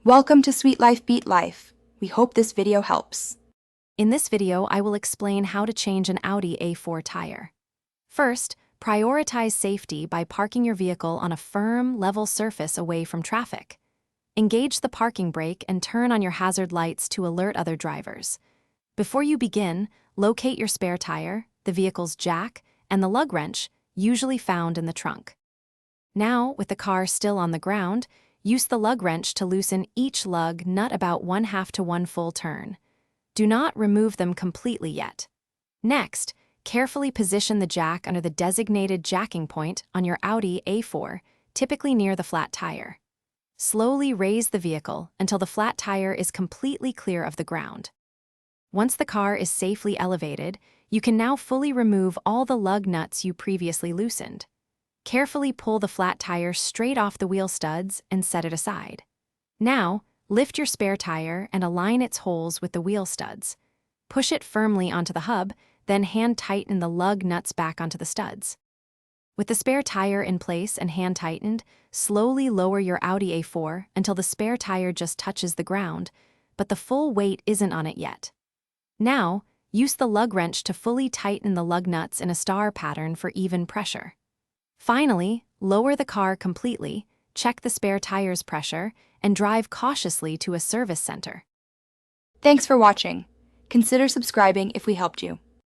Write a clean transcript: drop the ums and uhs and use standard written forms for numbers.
Welcome to Sweet Life Beat Life. We hope this video helps. In this video, I will explain how to change an Audi A4 tire. First, prioritize safety by parking your vehicle on a firm, level surface away from traffic. Engage the parking brake and turn on your hazard lights to alert other drivers. Before you begin, locate your spare tire, the vehicle's jack, and the lug wrench, usually found in the trunk. Now, with the car still on the ground, use the lug wrench to loosen each lug nut about 1/2 to 1 full turn. Do not remove them completely yet. Next, carefully position the jack under the designated jacking point on your Audi A4, typically near the flat tire. Slowly raise the vehicle until the flat tire is completely clear of the ground. Once the car is safely elevated, you can now fully remove all the lug nuts you previously loosened. Carefully pull the flat tire straight off the wheel studs and set it aside. Now, lift your spare tire and align its holes with the wheel studs. Push it firmly onto the hub, then hand tighten the lug nuts back onto the studs. With the spare tire in place and hand tightened, slowly lower your Audi A4 until the spare tire just touches the ground, but the full weight isn't on it yet. Now, use the lug wrench to fully tighten the lug nuts in a star pattern for even pressure. Finally, lower the car completely, check the spare tire's pressure, and drive cautiously to a service center. Thanks for watching. Consider subscribing if we helped you.